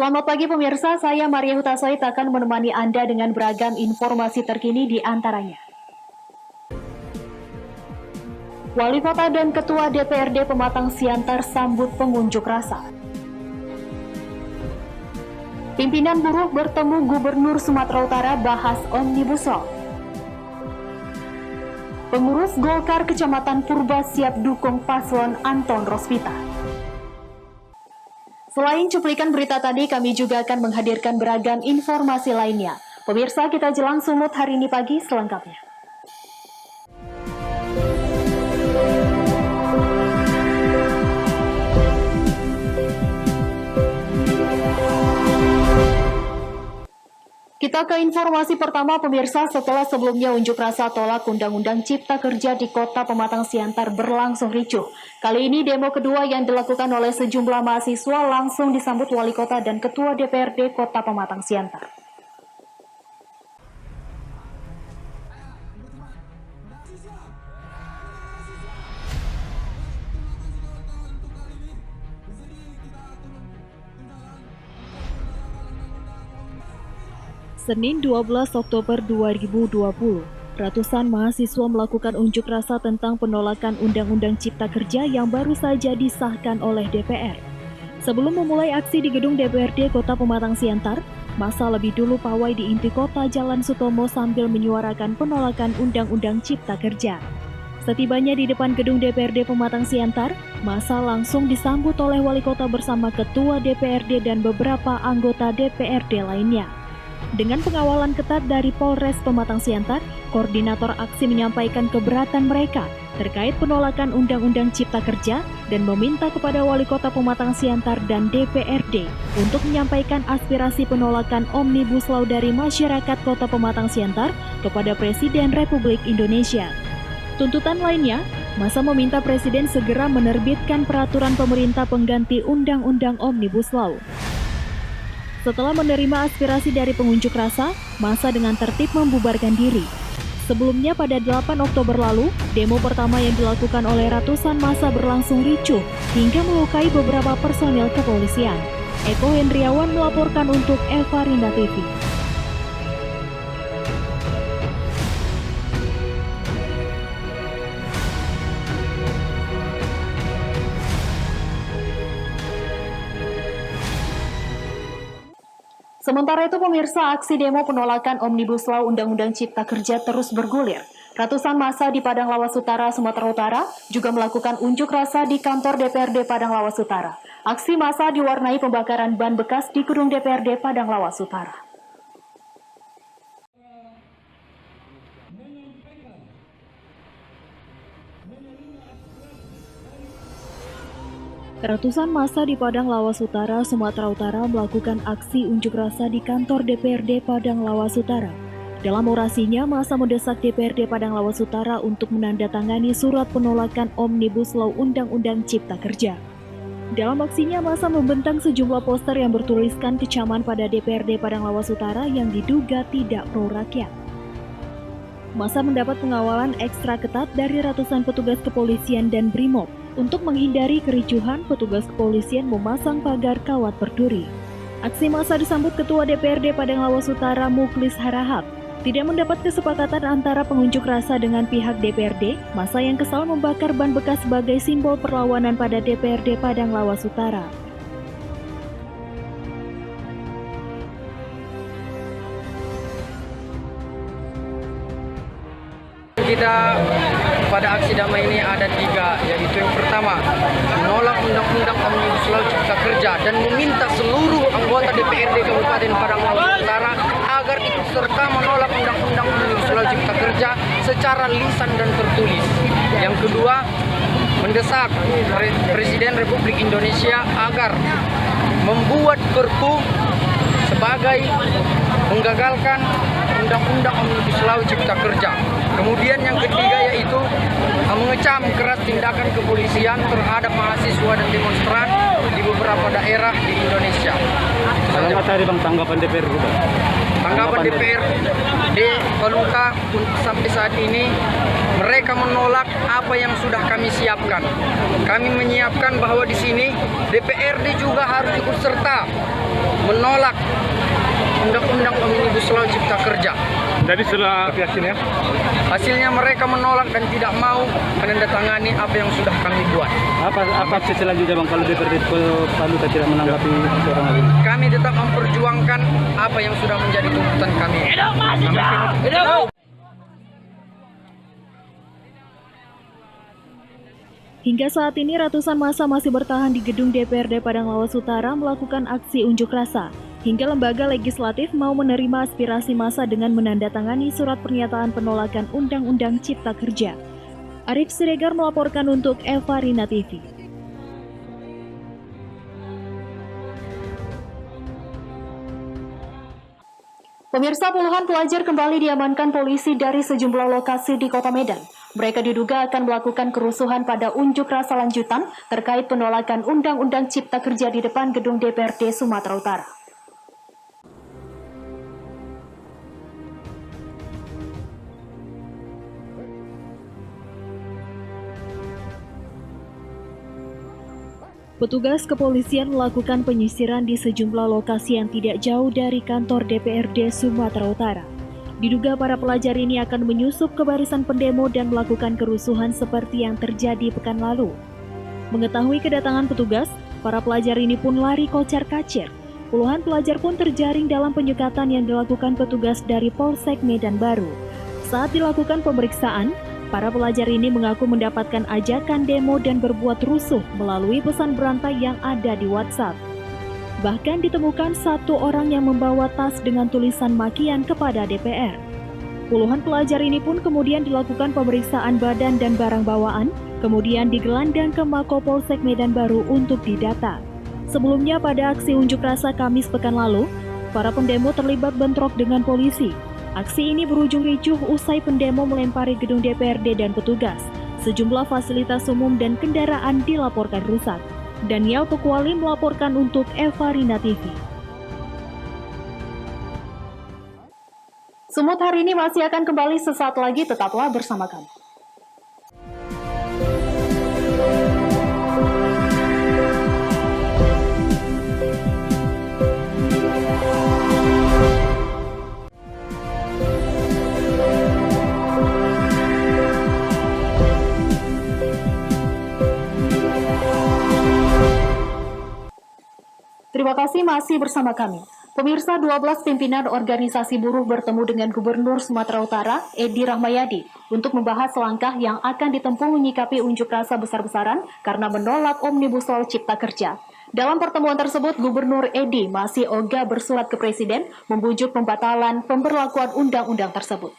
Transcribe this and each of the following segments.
Selamat pagi pemirsa, saya Maria Hutasoit akan menemani Anda dengan beragam informasi terkini di antaranya. Wali Kota dan Ketua DPRD Pematang Siantar sambut pengunjuk rasa. Pimpinan buruh bertemu Gubernur Sumatera Utara bahas Omnibus Law. Pengurus Golkar Kecamatan Purba siap dukung paslon Anton Rosvita. Selain cuplikan berita tadi, kami juga akan menghadirkan beragam informasi lainnya. Pemirsa, kita jelang sumut hari ini pagi selengkapnya. Kita ke informasi pertama pemirsa. Setelah sebelumnya unjuk rasa tolak Undang-Undang Cipta Kerja di Kota Pematang Siantar berlangsung ricuh. Kali ini demo kedua yang dilakukan oleh sejumlah mahasiswa langsung disambut Wali Kota dan Ketua DPRD Kota Pematang Siantar. Senin 12 Oktober 2020, ratusan mahasiswa melakukan unjuk rasa tentang penolakan Undang-Undang Cipta Kerja yang baru saja disahkan oleh DPR. Sebelum memulai aksi di gedung DPRD Kota Pematang Siantar, massa lebih dulu pawai di inti kota Jalan Sutomo sambil menyuarakan penolakan Undang-Undang Cipta Kerja. Setibanya di depan gedung DPRD Pematang Siantar, massa langsung disambut oleh Wali Kota bersama Ketua DPRD dan beberapa anggota DPRD lainnya. Dengan pengawalan ketat dari Polres Pematang Siantar, koordinator aksi menyampaikan keberatan mereka terkait penolakan Undang-Undang Cipta Kerja dan meminta kepada Wali Kota Pematang Siantar dan DPRD untuk menyampaikan aspirasi penolakan Omnibus Law dari masyarakat Kota Pematang Siantar kepada Presiden Republik Indonesia. Tuntutan lainnya, massa meminta Presiden segera menerbitkan peraturan pemerintah pengganti Undang-Undang Omnibus Law. Setelah menerima aspirasi dari pengunjuk rasa, massa dengan tertib membubarkan diri. Sebelumnya pada 8 Oktober lalu, demo pertama yang dilakukan oleh ratusan massa berlangsung ricuh hingga melukai beberapa personil kepolisian. Eko Hendriawan melaporkan untuk Eva Rinda TV. Sementara itu pemirsa, aksi demo penolakan Omnibus Law Undang-Undang Cipta Kerja terus bergulir. Ratusan massa di Padang Lawas Utara, Sumatera Utara juga melakukan unjuk rasa di kantor DPRD Padang Lawas Utara. Aksi massa diwarnai pembakaran ban bekas di gedung DPRD Padang Lawas Utara. Ratusan massa di Padang Lawas Utara, Sumatera Utara melakukan aksi unjuk rasa di kantor DPRD Padang Lawas Utara. Dalam orasinya, massa mendesak DPRD Padang Lawas Utara untuk menandatangani surat penolakan Omnibus Law Undang-Undang Cipta Kerja. Dalam aksinya, massa membentang sejumlah poster yang bertuliskan kecaman pada DPRD Padang Lawas Utara yang diduga tidak pro rakyat. Massa mendapat pengawalan ekstra ketat dari ratusan petugas kepolisian dan BRIMOB. Untuk menghindari kericuhan, petugas kepolisian memasang pagar kawat berduri. Aksi massa disambut Ketua DPRD Padang Lawas Utara Mukhlis Harahap. Tidak mendapat kesepakatan antara pengunjuk rasa dengan pihak DPRD, massa yang kesal membakar ban bekas sebagai simbol perlawanan pada DPRD Padang Lawas Utara. Kita pada aksi damai ini ada 3, yaitu yang pertama, menolak Undang-Undang Omnibus Law Cipta Kerja dan meminta seluruh anggota DPRD Kabupaten Padang Lawas Utara agar ikut serta menolak Undang-Undang Omnibus Law Cipta Kerja secara lisan dan tertulis. Yang kedua, mendesak Presiden Republik Indonesia agar membuat Perpu sebagai menggagalkan Undang-Undang Omnibus Law Cipta Kerja. Kemudian yang ketiga yaitu mengecam keras tindakan kepolisian terhadap mahasiswa dan demonstran di beberapa daerah di Indonesia. Selamat hari Bang, tanggapan DPR juga. Tanggapan DPRD Palungka sampai saat ini, mereka menolak apa yang sudah kami siapkan. Kami menyiapkan bahwa di sini DPRD juga harus ikut serta menolak Undang-Undang Omnibus Law Cipta Kerja. Jadi setelah Hasilnya mereka menolak dan tidak mau menandatangani apa yang sudah kami buat. apa aksi selanjutnya Bang kalau DPRD Palungka tidak menanggapi seorang ini? Kami tetap memperjuangkan apa yang sudah menjadi tuntutan kami. Hingga saat ini ratusan massa masih bertahan di gedung DPRD Padang Lawas Utara melakukan aksi unjuk rasa. Hingga lembaga legislatif mau menerima aspirasi massa dengan menandatangani surat pernyataan penolakan Undang-Undang Cipta Kerja. Arif Siregar melaporkan untuk Eva Rina TV. Pemirsa, puluhan pelajar kembali diamankan polisi dari sejumlah lokasi di Kota Medan. Mereka diduga akan melakukan kerusuhan pada unjuk rasa lanjutan terkait penolakan Undang-Undang Cipta Kerja di depan gedung DPRD Sumatera Utara. Petugas kepolisian melakukan penyisiran di sejumlah lokasi yang tidak jauh dari kantor DPRD Sumatera Utara. Diduga para pelajar ini akan menyusup ke barisan pendemo dan melakukan kerusuhan seperti yang terjadi pekan lalu. Mengetahui kedatangan petugas, para pelajar ini pun lari kocar-kacir. Puluhan pelajar pun terjaring dalam penyekatan yang dilakukan petugas dari Polsek Medan Baru. Saat dilakukan pemeriksaan, para pelajar ini mengaku mendapatkan ajakan demo dan berbuat rusuh melalui pesan berantai yang ada di WhatsApp. Bahkan ditemukan satu orang yang membawa tas dengan tulisan makian kepada DPR. Puluhan pelajar ini pun kemudian dilakukan pemeriksaan badan dan barang bawaan, kemudian digelandang ke Mako Polsek Medan Baru untuk didata. Sebelumnya pada aksi unjuk rasa Kamis pekan lalu, para pendemo terlibat bentrok dengan polisi. Aksi ini berujung ricuh usai pendemo melempari gedung DPRD dan petugas. Sejumlah fasilitas umum dan kendaraan dilaporkan rusak. Daniel Pekuali melaporkan untuk Eva Rina TV. Sumut hari ini masih akan kembali sesaat lagi, tetaplah bersama kami. Terima kasih masih bersama kami. Pemirsa, 12 pimpinan organisasi buruh bertemu dengan Gubernur Sumatera Utara, Edi Rahmayadi, untuk membahas langkah yang akan ditempuh menyikapi unjuk rasa besar-besaran karena menolak Omnibus Law Cipta Kerja. Dalam pertemuan tersebut, Gubernur Edi masih ogah bersurat ke Presiden membujuk pembatalan pemberlakuan undang-undang tersebut.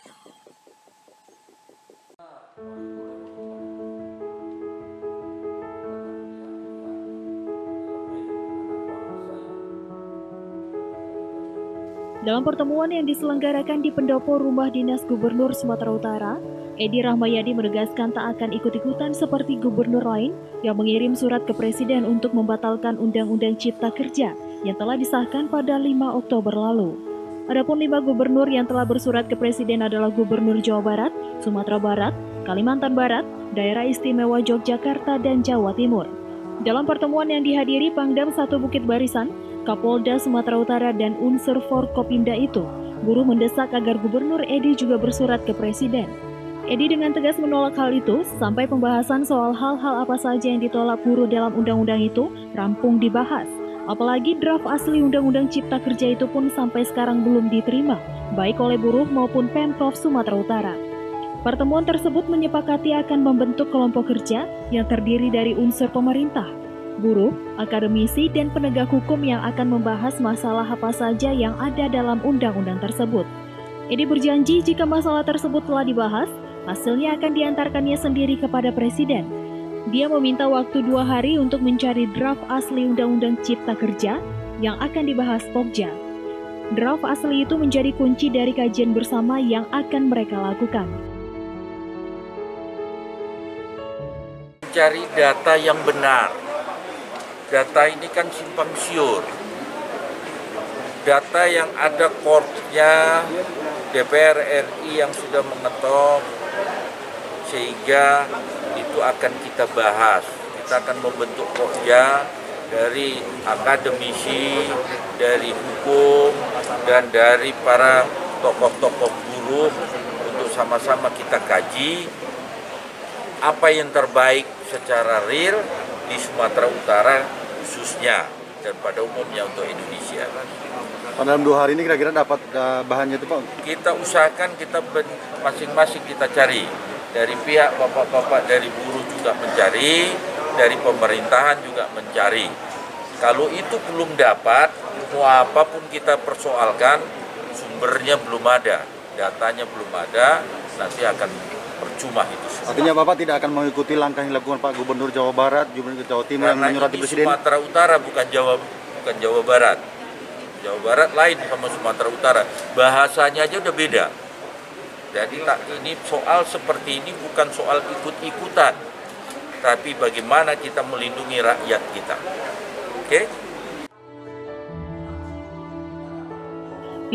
Dalam pertemuan yang diselenggarakan di pendopo Rumah Dinas Gubernur Sumatera Utara, Edi Rahmayadi menegaskan tak akan ikut-ikutan seperti gubernur lain yang mengirim surat ke Presiden untuk membatalkan Undang-Undang Cipta Kerja yang telah disahkan pada 5 Oktober lalu. Adapun 5 gubernur yang telah bersurat ke Presiden adalah Gubernur Jawa Barat, Sumatera Barat, Kalimantan Barat, Daerah Istimewa Yogyakarta, dan Jawa Timur. Dalam pertemuan yang dihadiri Pangdam 1 Bukit Barisan, Kapolda Sumatera Utara dan unsur Forkopimda itu, buruh mendesak agar Gubernur Edi juga bersurat ke Presiden. Edi dengan tegas menolak hal itu sampai pembahasan soal hal-hal apa saja yang ditolak buruh dalam undang-undang itu rampung dibahas. Apalagi draft asli Undang-Undang Cipta Kerja itu pun sampai sekarang belum diterima, baik oleh buruh maupun Pemprov Sumatera Utara. Pertemuan tersebut menyepakati akan membentuk kelompok kerja yang terdiri dari unsur pemerintah, buruh, akademisi, dan penegak hukum yang akan membahas masalah apa saja yang ada dalam undang-undang tersebut. Edi berjanji jika masalah tersebut telah dibahas, hasilnya akan diantarkannya sendiri kepada Presiden. Dia meminta waktu 2 hari untuk mencari draft asli Undang-Undang Cipta Kerja yang akan dibahas Pokja. Draft asli itu menjadi kunci dari kajian bersama yang akan mereka lakukan. Cari data yang benar. Data ini kan simpang siur. data yang ada core-nya DPR RI yang sudah mengetok, sehingga itu akan kita bahas. Kita akan membentuk pokja dari akademisi, dari hukum, dan dari para tokoh-tokoh buruh untuk sama-sama kita kaji apa yang terbaik secara real di Sumatera Utara khususnya dan pada umumnya untuk Indonesia. Dalam 2 hari ini kira-kira dapat bahannya itu Pak? Kita usahakan kita masing-masing kita cari. Dari pihak bapak-bapak dari buruh juga mencari, dari pemerintahan juga mencari. Kalau itu belum dapat, mau apapun kita persoalkan, sumbernya belum ada, datanya belum ada, nanti akan percuma itu. Artinya Bapak tidak akan mengikuti langkah yang dilakukan Pak Gubernur Jawa Barat, Gubernur Jawa Timur yang menyurati Presiden? Sumatera Utara bukan Jawa Barat. Jawa Barat lain sama Sumatera Utara. Bahasanya aja udah beda. Jadi ini soal seperti ini bukan soal ikut-ikutan, tapi bagaimana kita melindungi rakyat kita. Oke?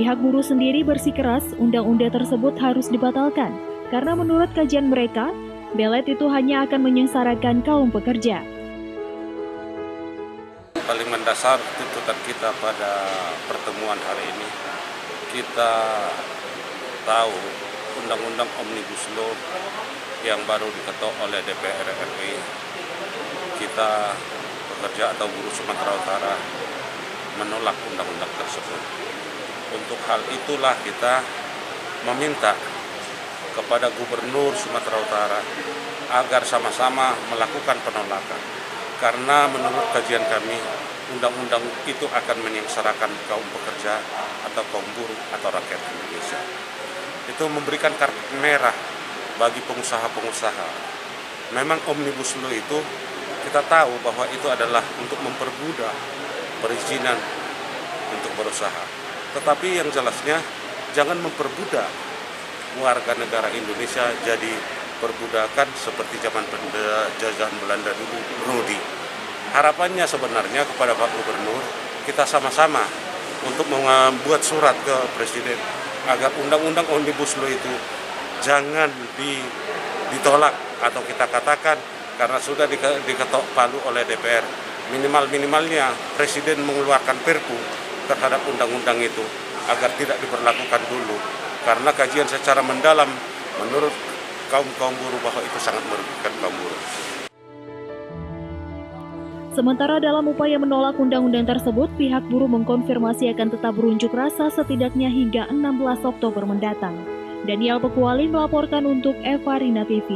Pihak buruh sendiri bersikeras undang-undang tersebut harus dibatalkan, karena menurut kajian mereka, belet itu hanya akan menyengsarakan kaum pekerja. Paling mendasar tuntutan kita pada pertemuan hari ini, kita tahu Undang-Undang Omnibus Law yang baru diketok oleh DPR RI, kita pekerja atau buruh Sumatera Utara menolak undang-undang tersebut. Untuk hal itulah kita meminta kepada Gubernur Sumatera Utara agar sama-sama melakukan penolakan. Karena menurut kajian kami, undang-undang itu akan menyengsarakan kaum pekerja atau kaum buruh atau rakyat Indonesia. Itu memberikan kartu merah bagi pengusaha-pengusaha. Memang Omnibus Law itu kita tahu bahwa itu adalah untuk mempermudah perizinan untuk berusaha. Tetapi yang jelasnya jangan memperbudak warga negara Indonesia jadi perbudakan seperti zaman penjajahan Belanda dulu, Rudi. Harapannya sebenarnya kepada Pak Gubernur, kita sama-sama untuk membuat surat ke Presiden agar undang-undang Omnibus Law itu jangan ditolak atau kita katakan karena sudah diketok palu oleh DPR. Minimal-minimalnya Presiden mengeluarkan Perpu terhadap undang-undang itu agar tidak diberlakukan dulu. Karena kajian secara mendalam menurut kaum buruh bahwa itu sangat merugikan kaum buruh. Sementara dalam upaya menolak undang-undang tersebut, pihak buruh mengkonfirmasi akan tetap berunjuk rasa setidaknya hingga 16 Oktober mendatang. Daniel Pekuali melaporkan untuk Eva Rina TV.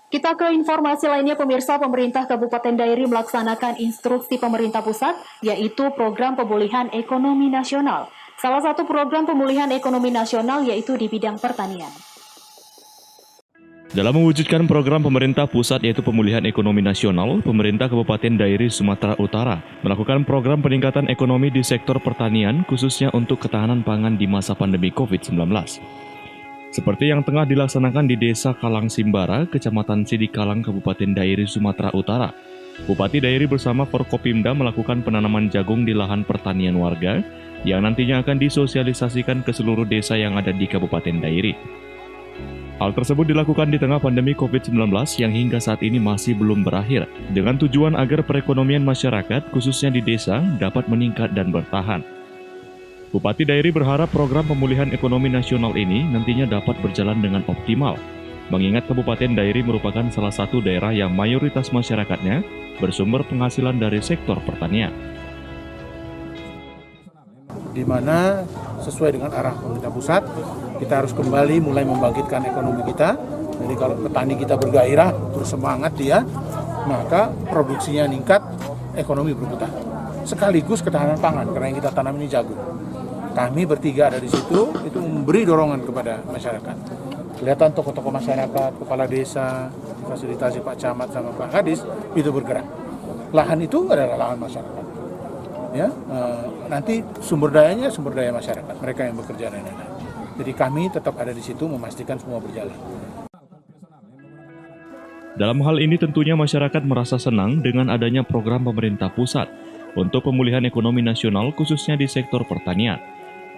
Kita ke informasi lainnya, pemirsa. Pemerintah Kabupaten Dairi melaksanakan instruksi pemerintah pusat, yaitu program pemulihan ekonomi nasional. Salah satu program pemulihan ekonomi nasional yaitu di bidang pertanian. Dalam mewujudkan program pemerintah pusat yaitu pemulihan ekonomi nasional, pemerintah Kabupaten Dairi, Sumatera Utara melakukan program peningkatan ekonomi di sektor pertanian khususnya untuk ketahanan pangan di masa pandemi COVID-19. Seperti yang tengah dilaksanakan di Desa Kalang Simbara, Kecamatan Sidikalang, Kabupaten Dairi, Sumatera Utara. Bupati Dairi bersama Forkopimda melakukan penanaman jagung di lahan pertanian warga yang nantinya akan disosialisasikan ke seluruh desa yang ada di Kabupaten Dairi. Hal tersebut dilakukan di tengah pandemi COVID-19 yang hingga saat ini masih belum berakhir, dengan tujuan agar perekonomian masyarakat, khususnya di desa, dapat meningkat dan bertahan. Bupati Dairi berharap program pemulihan ekonomi nasional ini nantinya dapat berjalan dengan optimal, mengingat Kabupaten Dairi merupakan salah satu daerah yang mayoritas masyarakatnya bersumber penghasilan dari sektor pertanian. Di mana sesuai dengan arah pemerintah pusat, kita harus kembali mulai membangkitkan ekonomi kita. Jadi kalau petani kita bergairah, bersemangat dia, maka produksinya meningkat, ekonomi berputar. Sekaligus ketahanan pangan, karena yang kita tanam ini jagung. Kami bertiga ada di situ, itu memberi dorongan kepada masyarakat. Kelihatan tokoh-tokoh masyarakat, kepala desa, fasilitasi Pak Camat sama Pak Kadis, itu bergerak. Lahan itu adalah lahan masyarakat. Ya, nanti sumber dayanya sumber daya masyarakat, mereka yang bekerja dan lain-lain. Jadi kami tetap ada di situ memastikan semua berjalan. Dalam hal ini tentunya masyarakat merasa senang dengan adanya program pemerintah pusat untuk pemulihan ekonomi nasional khususnya di sektor pertanian.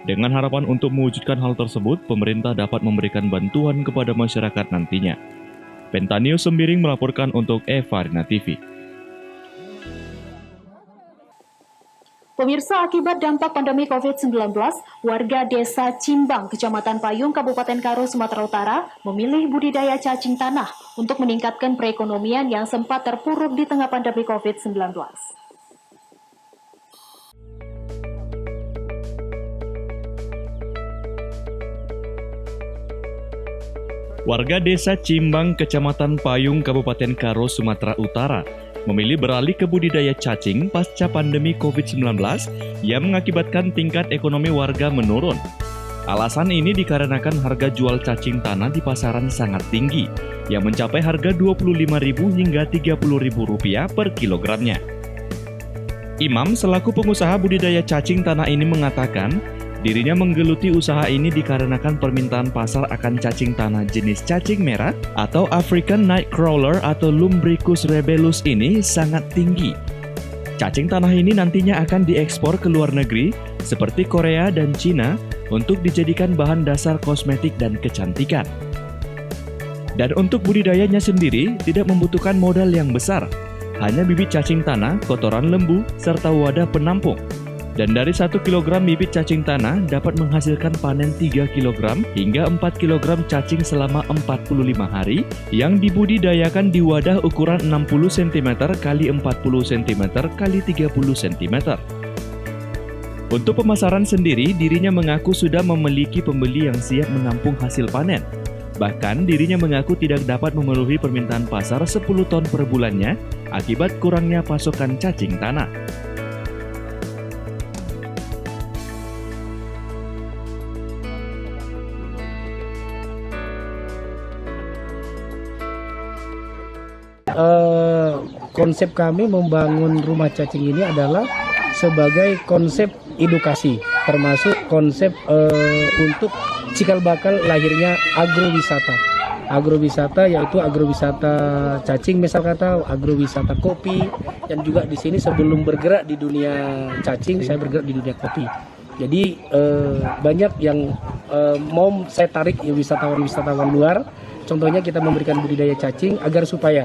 Dengan harapan untuk mewujudkan hal tersebut, pemerintah dapat memberikan bantuan kepada masyarakat nantinya. Pentanio Sembiring melaporkan untuk Eva Rina TV. Pemirsa, akibat dampak pandemi COVID-19, warga Desa Cimbang, Kecamatan Payung, Kabupaten Karo, Sumatera Utara, memilih budidaya cacing tanah untuk meningkatkan perekonomian yang sempat terpuruk di tengah pandemi COVID-19. Warga Desa Cimbang, Kecamatan Payung, Kabupaten Karo, Sumatera Utara, memilih beralih ke budidaya cacing pasca pandemi COVID-19 yang mengakibatkan tingkat ekonomi warga menurun. Alasan ini dikarenakan harga jual cacing tanah di pasaran sangat tinggi, yang mencapai harga Rp25.000 hingga Rp30.000 per kilogramnya. Imam selaku pengusaha budidaya cacing tanah ini mengatakan, dirinya menggeluti usaha ini dikarenakan permintaan pasar akan cacing tanah jenis cacing merah atau African Nightcrawler atau Lumbricus rebellus ini sangat tinggi. Cacing tanah ini nantinya akan diekspor ke luar negeri seperti Korea dan Cina untuk dijadikan bahan dasar kosmetik dan kecantikan. Dan untuk budidayanya sendiri tidak membutuhkan modal yang besar, hanya bibit cacing tanah, kotoran lembu, serta wadah penampung. Dan dari 1 kg bibit cacing tanah dapat menghasilkan panen 3 kg hingga 4 kg cacing selama 45 hari yang dibudidayakan di wadah ukuran 60 cm x 40 cm x 30 cm. Untuk pemasaran sendiri, dirinya mengaku sudah memiliki pembeli yang siap menampung hasil panen. Bahkan dirinya mengaku tidak dapat memenuhi permintaan pasar 10 ton per bulannya akibat kurangnya pasokan cacing tanah. Konsep kami membangun rumah cacing ini adalah sebagai konsep edukasi, termasuk konsep untuk cikal bakal lahirnya agrowisata. Agrowisata yaitu agrowisata cacing, misal kata agrowisata kopi, dan juga di sini sebelum bergerak di dunia cacing, saya bergerak di dunia kopi. Jadi banyak yang mau saya tarik ya wisatawan luar. Contohnya kita memberikan budidaya cacing agar supaya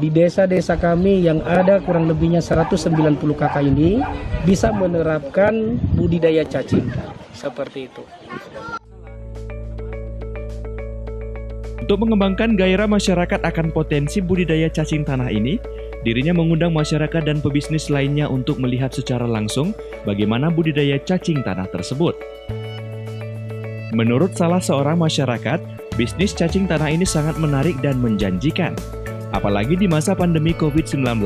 di desa-desa kami yang ada kurang lebihnya 190 kakak ini bisa menerapkan budidaya cacing seperti itu. Untuk mengembangkan gairah masyarakat akan potensi budidaya cacing tanah ini, dirinya mengundang masyarakat dan pebisnis lainnya untuk melihat secara langsung bagaimana budidaya cacing tanah tersebut. Menurut salah seorang masyarakat, bisnis cacing tanah ini sangat menarik dan menjanjikan. Apalagi di masa pandemi COVID-19,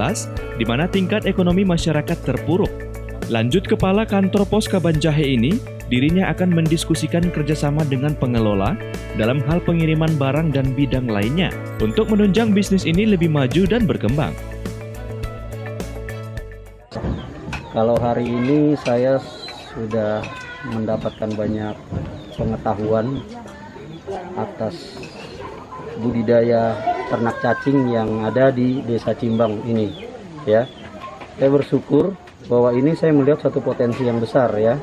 di mana tingkat ekonomi masyarakat terpuruk. Lanjut Kepala Kantor Pos Kabanjahe ini, dirinya akan mendiskusikan kerjasama dengan pengelola dalam hal pengiriman barang dan bidang lainnya untuk menunjang bisnis ini lebih maju dan berkembang. Kalau hari ini saya sudah mendapatkan banyak pengetahuan atas budidaya ternak cacing yang ada di Desa Cimbang ini, ya. Saya bersyukur bahwa ini saya melihat satu potensi yang besar, ya.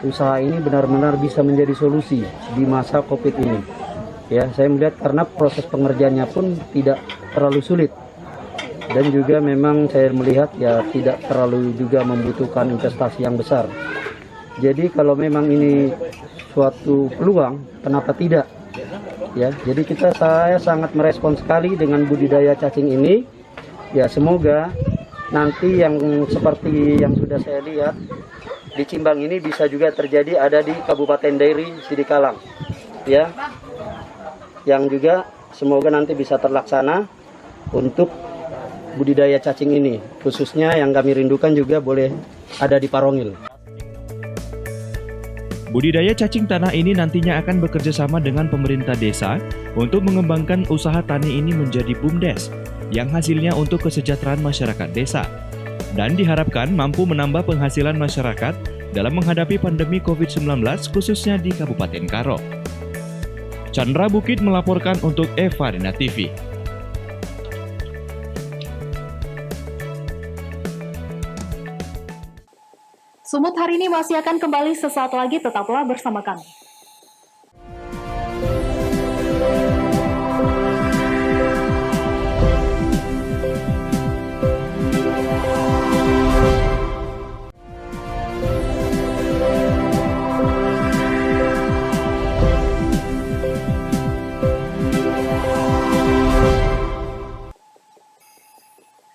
Usaha ini benar-benar bisa menjadi solusi di masa Covid ini. Ya, saya melihat karena proses pengerjaannya pun tidak terlalu sulit. Dan juga memang saya melihat ya tidak terlalu juga membutuhkan investasi yang besar. Jadi kalau memang ini suatu peluang, kenapa tidak? Ya, jadi saya sangat merespon sekali dengan budidaya cacing ini. Ya, semoga nanti yang seperti yang sudah saya lihat di Cimbang ini bisa juga terjadi ada di Kabupaten Dairi Sidikalang. Ya. Yang juga semoga nanti bisa terlaksana untuk budidaya cacing ini. Khususnya yang kami rindukan juga boleh ada di Parongil. Budidaya cacing tanah ini nantinya akan bekerja sama dengan pemerintah desa untuk mengembangkan usaha tani ini menjadi BUMDes yang hasilnya untuk kesejahteraan masyarakat desa dan diharapkan mampu menambah penghasilan masyarakat dalam menghadapi pandemi COVID-19 khususnya di Kabupaten Karo. Chandra Bukit melaporkan untuk Eva Rina TV. Sumut hari ini masih akan kembali sesaat lagi, tetaplah bersama kami.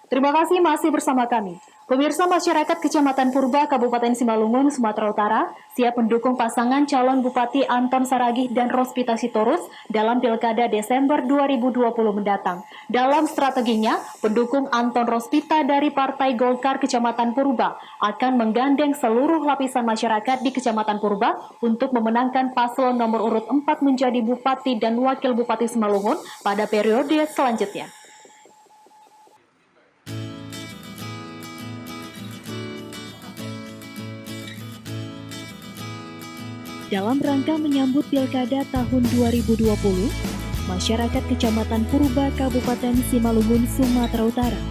Terima kasih masih bersama kami. Pemirsa, masyarakat Kecamatan Purba, Kabupaten Simalungun, Sumatera Utara siap mendukung pasangan calon Bupati Anton Saragih dan Rospita Sitorus dalam Pilkada Desember 2020 mendatang. Dalam strateginya, pendukung Anton Rospita dari Partai Golkar Kecamatan Purba akan menggandeng seluruh lapisan masyarakat di Kecamatan Purba untuk memenangkan paslon nomor urut 4 menjadi Bupati dan Wakil Bupati Simalungun pada periode selanjutnya. Dalam rangka menyambut Pilkada tahun 2020, masyarakat Kecamatan Purba, Kabupaten Simalungun, Sumatera Utara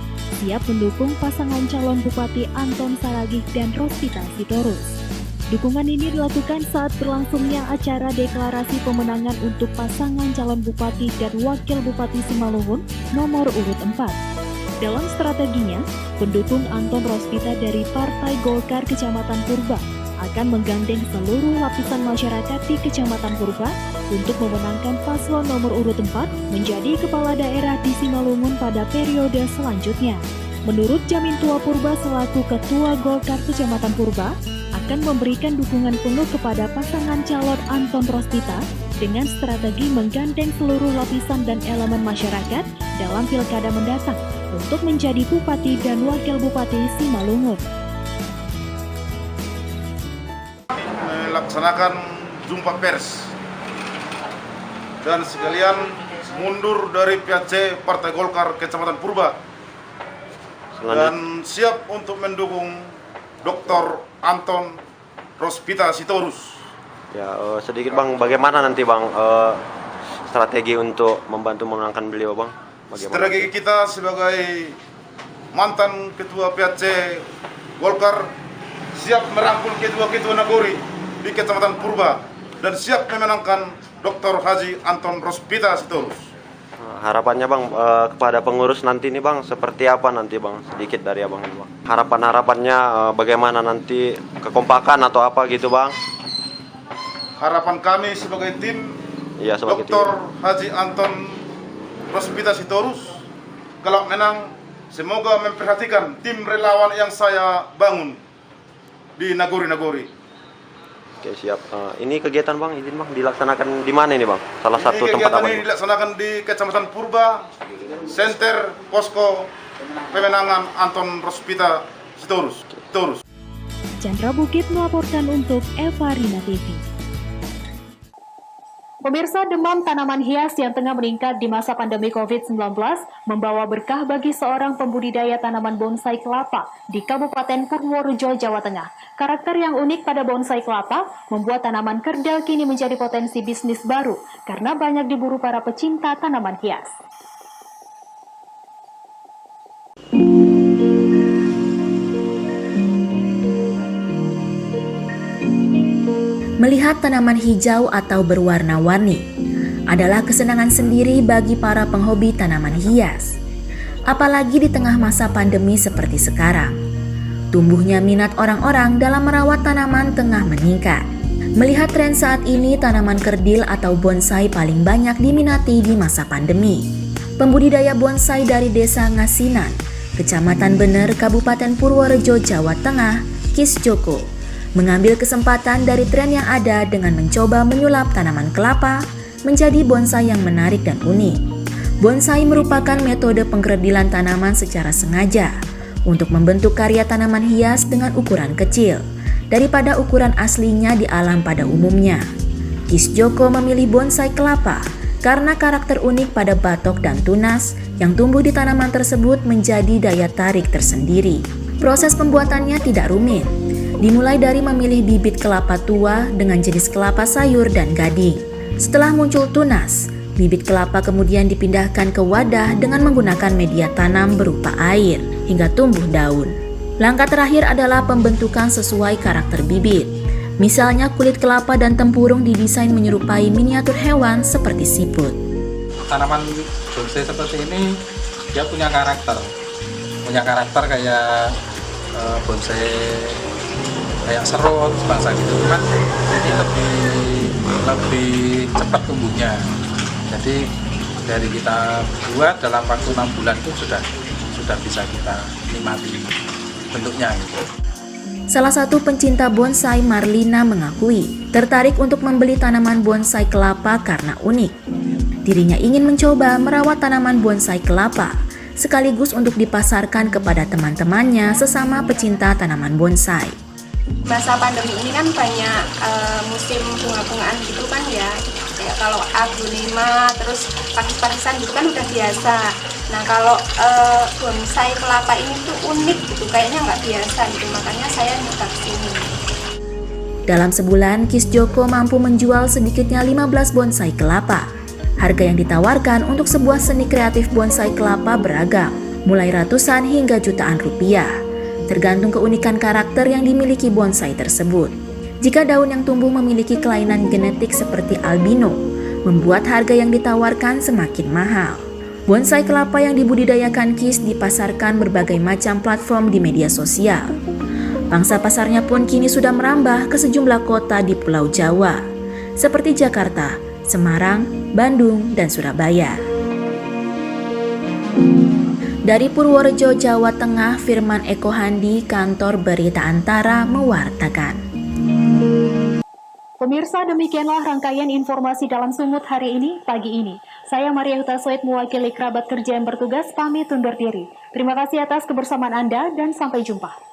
siap mendukung pasangan calon Bupati Anton Saragih dan Rospita Sitorus. Dukungan ini dilakukan saat berlangsungnya acara deklarasi pemenangan untuk pasangan calon Bupati dan Wakil Bupati Simalungun nomor urut 4. Dalam strateginya, pendukung Anton Rospita dari Partai Golkar Kecamatan Purba akan menggandeng seluruh lapisan masyarakat di Kecamatan Purba untuk memenangkan paslon nomor urut 4 menjadi kepala daerah di Simalungun pada periode selanjutnya. Menurut Jamin Tua Purba selaku Ketua Golkar Kecamatan Purba, akan memberikan dukungan penuh kepada pasangan calon Anton Rospita dengan strategi menggandeng seluruh lapisan dan elemen masyarakat dalam Pilkada mendatang untuk menjadi Bupati dan Wakil Bupati Simalungun. Melaksanakan jumpa pers dan sekalian mundur dari PAC Partai Golkar Kecamatan Purba dan siap untuk mendukung Dr. Anton Rospita Sitorus. Ya, sedikit Bang, bagaimana nanti Bang strategi untuk membantu memenangkan beliau Bang? Bagaimana? Strategi kita sebagai mantan Ketua PAC Golkar siap merangkul ketua-ketua nagori di Kecamatan Purba dan siap memenangkan Dr. Haji Anton Rospita Sitorus. Harapannya Bang kepada pengurus nanti nih Bang, seperti apa nanti Bang? Sedikit dari Abang ini Bang. Harapan-harapannya bagaimana nanti, kekompakan atau apa gitu Bang? Harapan kami sebagai tim Dr. Haji Anton Rospita Sitorus kalau menang semoga memperhatikan tim relawan yang saya bangun di nagori-nagori. Oke, siap. Ini kegiatan Bang, izin Bang, dilaksanakan di mana ini Bang? Salah satu tempat apa? Kegiatan ini dilaksanakan di Kecamatan Purba, Center Posko Pemenangan Anton Rospita Sitorus. Chandra Bukit melaporkan untuk Eva Rina TV. Pemirsa, demam tanaman hias yang tengah meningkat di masa pandemi COVID-19 membawa berkah bagi seorang pembudidaya tanaman bonsai kelapa di Kabupaten Purworejo, Jawa Tengah. Karakter yang unik pada bonsai kelapa membuat tanaman kerdil kini menjadi potensi bisnis baru karena banyak diburu para pecinta tanaman hias. Melihat tanaman hijau atau berwarna-warni adalah kesenangan sendiri bagi para penghobi tanaman hias. Apalagi di tengah masa pandemi seperti sekarang. Tumbuhnya minat orang-orang dalam merawat tanaman tengah meningkat. Melihat tren saat ini, tanaman kerdil atau bonsai paling banyak diminati di masa pandemi. Pembudidaya bonsai dari Desa Ngasinan, Kecamatan Bener, Kabupaten Purworejo, Jawa Tengah, Kis Joko, mengambil kesempatan dari tren yang ada dengan mencoba menyulap tanaman kelapa menjadi bonsai yang menarik dan unik. Bonsai merupakan metode pengkerdilan tanaman secara sengaja untuk membentuk karya tanaman hias dengan ukuran kecil daripada ukuran aslinya di alam pada umumnya. Kis Joko memilih bonsai kelapa karena karakter unik pada batok dan tunas yang tumbuh di tanaman tersebut menjadi daya tarik tersendiri. Proses pembuatannya tidak rumit. Dimulai dari memilih bibit kelapa tua dengan jenis kelapa sayur dan gading. Setelah muncul tunas, bibit kelapa kemudian dipindahkan ke wadah dengan menggunakan media tanam berupa air hingga tumbuh daun. Langkah terakhir adalah pembentukan sesuai karakter bibit. Misalnya kulit kelapa dan tempurung didesain menyerupai miniatur hewan seperti siput. Tanaman bonsai seperti ini dia punya karakter kayak bonsai kayak serut sebangsa gitu, cuman ini lebih cepat tumbuhnya. Jadi dari kita buat dalam waktu 6 bulan itu sudah bisa kita nikmati bentuknya gitu. Salah satu pencinta bonsai, Marlina, mengakui tertarik untuk membeli tanaman bonsai kelapa karena unik. Dirinya ingin mencoba merawat tanaman bonsai kelapa, sekaligus untuk dipasarkan kepada teman-temannya sesama pecinta tanaman bonsai. Masa pandemi ini kan banyak musim bunga-bungaan gitu kan ya. Kayak kalau aglonema, terus pakis-pakisan gitu kan udah biasa. Nah kalau bonsai kelapa ini tuh unik gitu, kayaknya nggak biasa gitu, makanya saya nyoba kesini. Dalam sebulan, Kis Joko mampu menjual sedikitnya 15 bonsai kelapa. Harga yang ditawarkan untuk sebuah seni kreatif bonsai kelapa beragam, mulai ratusan hingga jutaan rupiah, tergantung keunikan karakter yang dimiliki bonsai tersebut. Jika daun yang tumbuh memiliki kelainan genetik seperti albino, membuat harga yang ditawarkan semakin mahal. Bonsai kelapa yang dibudidayakan Kis dipasarkan berbagai macam platform di media sosial. Pangsa pasarnya pun kini sudah merambah ke sejumlah kota di Pulau Jawa, seperti Jakarta, Semarang, Bandung, dan Surabaya. Dari Purworejo, Jawa Tengah, Firman Eko Handi, Kantor Berita Antara, mewartakan. Pemirsa, demikianlah rangkaian informasi dalam Sumut hari ini, pagi ini. Saya Maria Huta-Soit mewakili kerabat kerja yang bertugas, pamit undur diri. Terima kasih atas kebersamaan Anda dan sampai jumpa.